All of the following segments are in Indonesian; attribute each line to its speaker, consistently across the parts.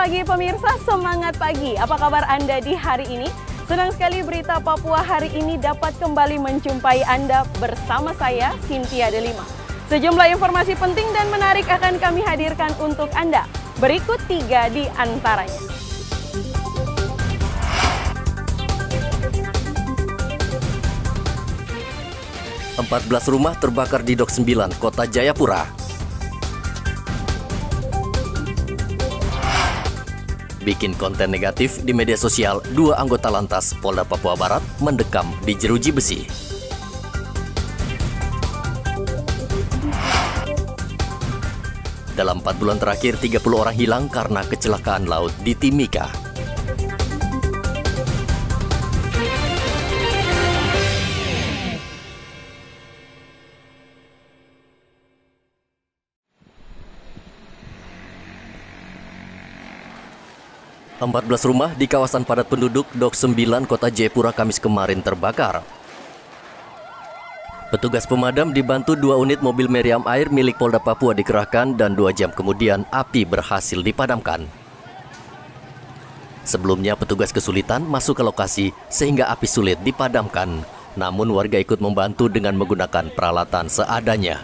Speaker 1: pagi pemirsa, semangat pagi. Apa kabar Anda di hari ini? Senang sekali berita Papua hari ini dapat kembali menjumpai Anda bersama saya, Cynthia Delima. Sejumlah informasi penting dan menarik akan kami hadirkan untuk Anda. Berikut 3 di antaranya.
Speaker 2: Empat 14 rumah terbakar di Dok 9, Kota Jayapura. Bikin konten negatif di media sosial, 2 anggota Lantas Polda Papua Barat mendekam di jeruji besi. Dalam 4 bulan terakhir, 30 orang hilang karena kecelakaan laut di Timika. Empat 14 rumah di kawasan padat penduduk Dok 9 Kota Jayapura Kamis kemarin terbakar. Petugas pemadam dibantu 2 unit mobil meriam air milik Polda Papua dikerahkan dan 2 jam kemudian api berhasil dipadamkan. Sebelumnya petugas kesulitan masuk ke lokasi sehingga api sulit dipadamkan. Namun warga ikut membantu dengan menggunakan peralatan seadanya.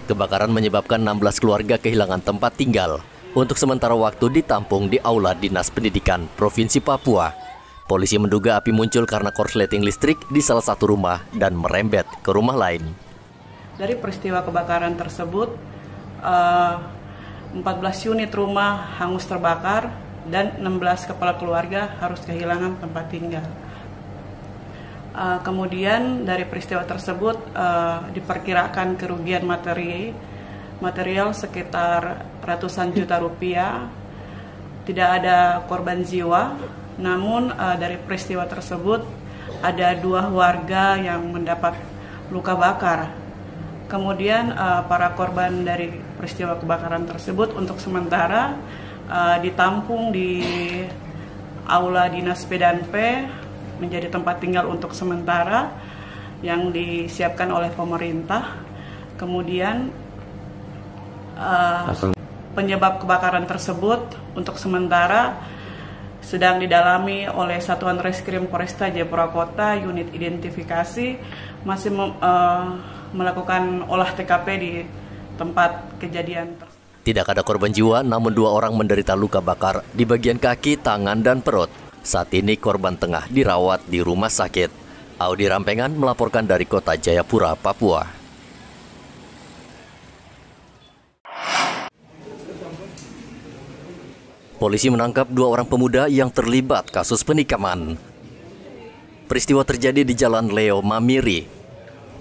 Speaker 2: Kebakaran menyebabkan 16 keluarga kehilangan tempat tinggal. Untuk sementara waktu ditampung di Aula Dinas Pendidikan Provinsi Papua. Polisi menduga api muncul karena korsleting listrik di salah satu rumah dan merembet ke rumah lain.
Speaker 3: Dari peristiwa kebakaran tersebut, 14 unit rumah hangus terbakar dan 16 kepala keluarga harus kehilangan tempat tinggal. Kemudian dari peristiwa tersebut diperkirakan kerugian material sekitar ratusan juta rupiah. Tidak ada korban jiwa, namun dari peristiwa tersebut ada 2 warga yang mendapat luka bakar. Kemudian para korban dari peristiwa kebakaran tersebut untuk sementara ditampung di Aula Dinas PDP menjadi tempat tinggal untuk sementara yang disiapkan oleh pemerintah. Kemudian penyebab kebakaran tersebut untuk sementara sedang didalami oleh Satuan Reskrim Polresta Jayapura Kota, unit identifikasi masih melakukan olah TKP di tempat kejadian.
Speaker 2: Tidak ada korban jiwa, namun 2 orang menderita luka bakar di bagian kaki, tangan, dan perut. Saat ini korban tengah dirawat di rumah sakit. Audi Rampengan melaporkan dari Kota Jayapura, Papua. Polisi menangkap 2 orang pemuda yang terlibat kasus penikaman. Peristiwa terjadi di Jalan Leo Mamiri.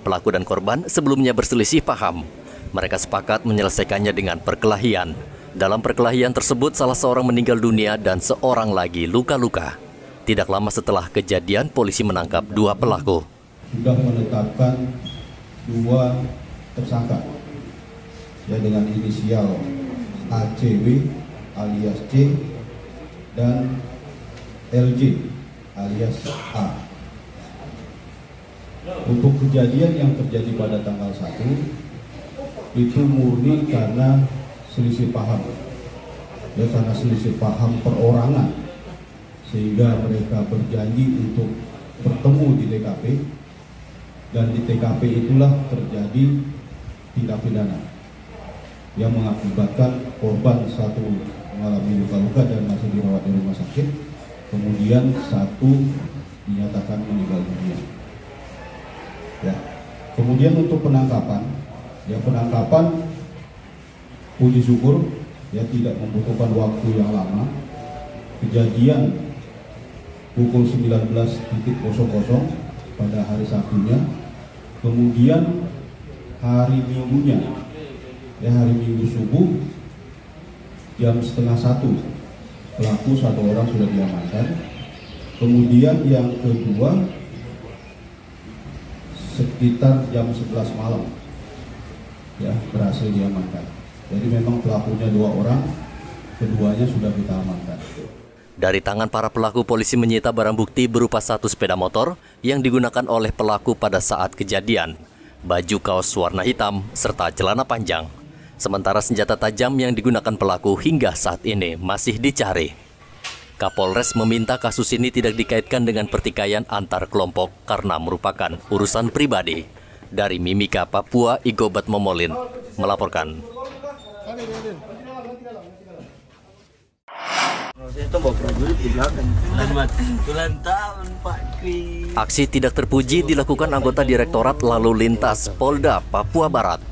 Speaker 2: Pelaku dan korban sebelumnya berselisih paham. Mereka sepakat menyelesaikannya dengan perkelahian. Dalam perkelahian tersebut, salah seorang meninggal dunia dan seorang lagi luka-luka. Tidak lama setelah kejadian, polisi menangkap 2 pelaku.
Speaker 4: Sudah menetapkan 2 tersangka, ya, dengan inisial ACW alias C dan LJ alias A. Untuk kejadian yang terjadi pada tanggal 1 itu murni karena selisih paham, ya, karena selisih paham perorangan, sehingga mereka berjanji untuk bertemu di TKP, dan di TKP itulah terjadi tindak pidana yang mengakibatkan korban 1 mengalami luka-luka dan masih dirawat di rumah sakit, kemudian 1 dinyatakan meninggal dunia. Ya. Kemudian untuk penangkapan, puji syukur, ya, tidak membutuhkan waktu yang lama. Kejadian pukul 19.00 pada hari Sabtunya, kemudian hari Minggunya, ya, hari Minggu subuh jam 12:30 pelaku 1 orang sudah diamankan. Kemudian yang kedua sekitar jam 11 malam, ya, berhasil diamankan. Jadi memang pelakunya 2 orang, keduanya sudah kita amankan.
Speaker 2: Dari tangan para pelaku, polisi menyita barang bukti berupa 1 sepeda motor yang digunakan oleh pelaku pada saat kejadian, baju kaos warna hitam, serta celana panjang. Sementara senjata tajam yang digunakan pelaku hingga saat ini masih dicari. Kapolres meminta kasus ini tidak dikaitkan dengan pertikaian antar kelompok karena merupakan urusan pribadi. Dari Mimika, Papua, Igobat Momolin melaporkan. Aksi tidak terpuji dilakukan anggota Direktorat Lalu Lintas Polda Papua Barat.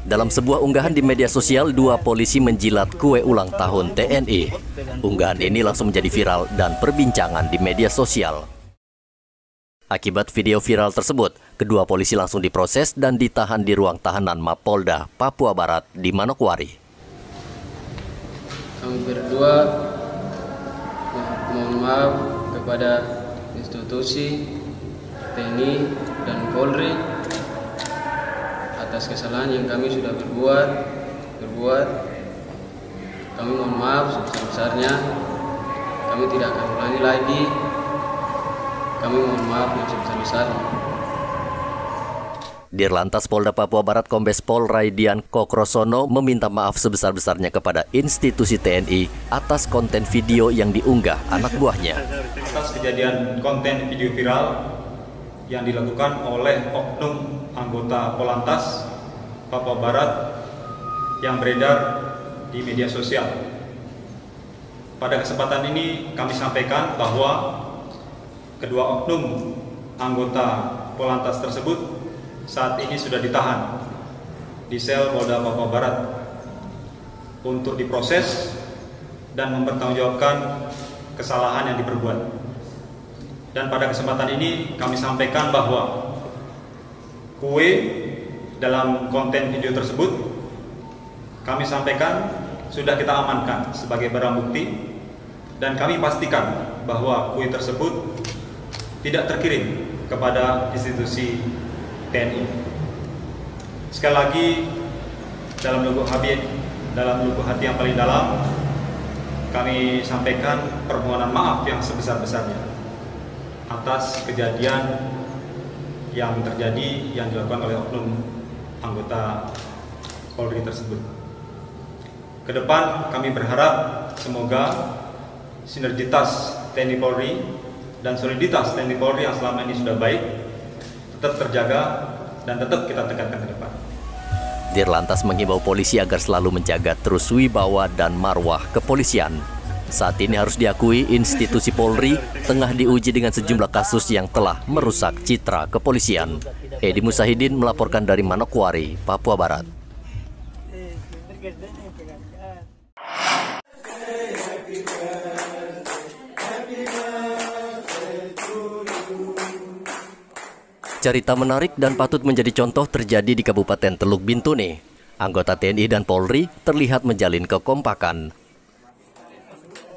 Speaker 2: Dalam sebuah unggahan di media sosial, 2 polisi menjilat kue ulang tahun TNI. Unggahan ini langsung menjadi viral dan perbincangan di media sosial. Akibat video viral tersebut, kedua polisi langsung diproses dan ditahan di ruang tahanan Mapolda Papua Barat di Manokwari.
Speaker 5: Kami berdua mohon maaf kepada institusi TNI dan Polri atas kesalahan yang kami sudah berbuat. Kami mohon maaf sebesar-besarnya. Kami tidak akan ulangi lagi. Kami mohon maaf yang sebesar-besarnya.
Speaker 2: Dirlantas Polda Papua Barat Kombes Pol Raidian Kokrosono meminta maaf sebesar-besarnya kepada institusi TNI atas konten video yang diunggah anak buahnya.
Speaker 6: Atas kejadian konten video viral yang dilakukan oleh oknum anggota Polantas Papua Barat yang beredar di media sosial. Pada kesempatan ini kami sampaikan bahwa kedua oknum anggota Polantas tersebut saat ini sudah ditahan di sel Polda Papua Barat untuk diproses dan mempertanggungjawabkan kesalahan yang diperbuat. Dan pada kesempatan ini kami sampaikan bahwa kue dalam konten video tersebut kami sampaikan sudah kita amankan sebagai barang bukti, dan kami pastikan bahwa kue tersebut tidak terkirim kepada institusi TNI. Sekali lagi, dalam lubuk hati yang paling dalam, kami sampaikan permohonan maaf yang sebesar-besarnya atas kejadian yang terjadi yang dilakukan oleh oknum anggota Polri tersebut. Ke depan kami berharap semoga sinergitas TNI Polri dan soliditas TNI Polri yang selama ini sudah baik tetap terjaga dan tetap kita tekankan ke depan.
Speaker 2: Dirlantas menghimbau polisi agar selalu menjaga terus wibawa dan marwah kepolisian. Saat ini harus diakui institusi Polri tengah diuji dengan sejumlah kasus yang telah merusak citra kepolisian. Edi Musahidin melaporkan dari Manokwari, Papua Barat. Cerita menarik dan patut menjadi contoh terjadi di Kabupaten Teluk Bintuni. Anggota TNI dan Polri terlihat menjalin kekompakan.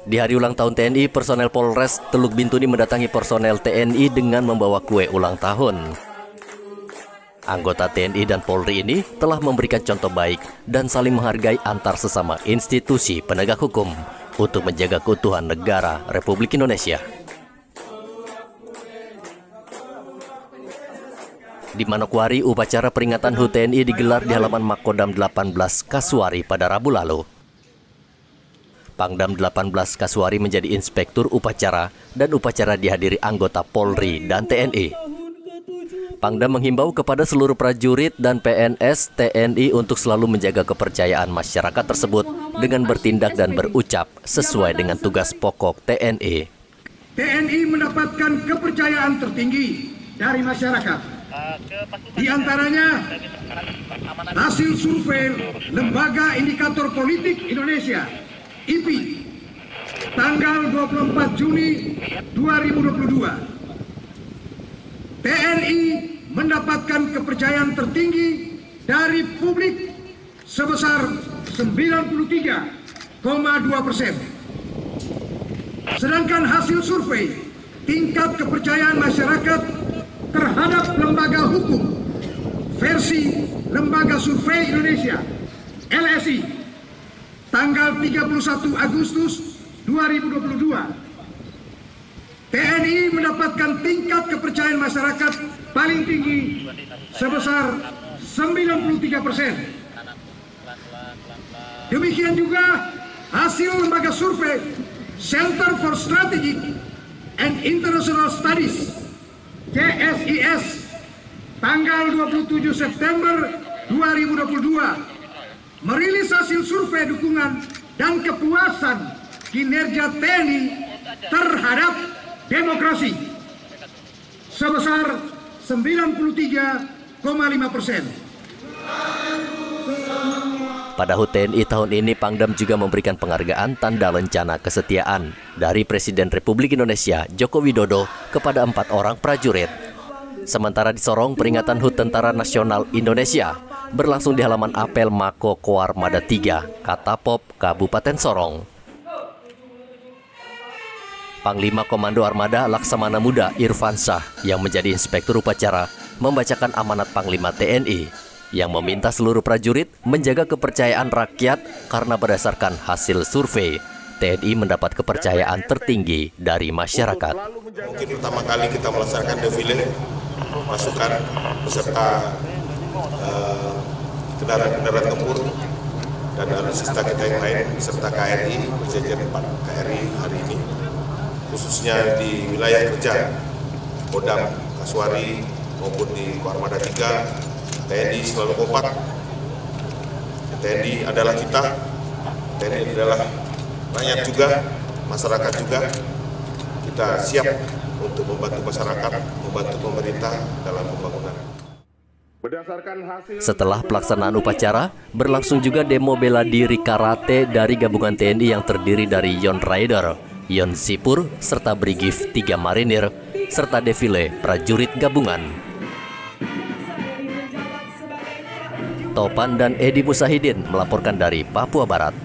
Speaker 2: Di hari ulang tahun TNI, personel Polres Teluk Bintuni mendatangi personel TNI dengan membawa kue ulang tahun. Anggota TNI dan Polri ini telah memberikan contoh baik dan saling menghargai antar sesama institusi penegak hukum untuk menjaga keutuhan negara Republik Indonesia. Di Manokwari, upacara peringatan HUT TNI digelar di halaman Makodam 18 Kasuari pada Rabu lalu. Pangdam 18 Kasuari menjadi inspektur upacara dan upacara dihadiri anggota Polri dan TNI. Pangdam menghimbau kepada seluruh prajurit dan PNS TNI untuk selalu menjaga kepercayaan masyarakat tersebut dengan bertindak dan berucap sesuai dengan tugas pokok TNI.
Speaker 7: TNI mendapatkan kepercayaan tertinggi dari masyarakat. Di antaranya hasil survei Lembaga Indikator Politik Indonesia (IPI) tanggal 24 Juni 2022. TNI mendapatkan kepercayaan tertinggi dari publik sebesar 93,2%. Sedangkan hasil survei tingkat kepercayaan masyarakat terhadap lembaga hukum versi Lembaga Survei Indonesia LSI tanggal 31 Agustus 2022. TNI mendapatkan tingkat kepercayaan masyarakat paling tinggi sebesar 93%. Demikian juga hasil lembaga survei Center for Strategic and International Studies CSIS tanggal 27 September 2022 merilis hasil survei dukungan dan kepuasan kinerja TNI terhadap demokrasi sebesar 93,5%.
Speaker 2: Pada HUT TNI tahun ini, Pangdam juga memberikan penghargaan tanda lencana kesetiaan dari Presiden Republik Indonesia Joko Widodo kepada 4 orang prajurit. Sementara di Sorong, peringatan HUT Tentara Nasional Indonesia berlangsung di halaman apel Mako Koarmada 3, Katapop, Kabupaten Sorong. Panglima Komando Armada Laksamana Muda Irfan Shah yang menjadi inspektur upacara membacakan amanat Panglima TNI yang meminta seluruh prajurit menjaga kepercayaan rakyat karena berdasarkan hasil survei, TNI mendapat kepercayaan tertinggi dari masyarakat.
Speaker 8: Mungkin pertama kali kita melaksanakan defile pasukan beserta kendaraan-kendaraan tempur dan alutsista kita yang lain beserta KRI berjajar 4 KRI hari ini, khususnya di wilayah kerja Kodam Kasuari maupun di Koarmada 3. TNI selalu kompak. TNI adalah kita, TNI adalah rakyat juga, masyarakat juga. Kita siap untuk membantu masyarakat, membantu pemerintah dalam pembangunan.
Speaker 2: Setelah pelaksanaan upacara, berlangsung juga demo bela diri karate dari gabungan TNI yang terdiri dari Yon Rider, Yon Sipur, serta Brigif 3 Marinir, serta defile prajurit gabungan. Topan dan Edi Musahidin melaporkan dari Papua Barat.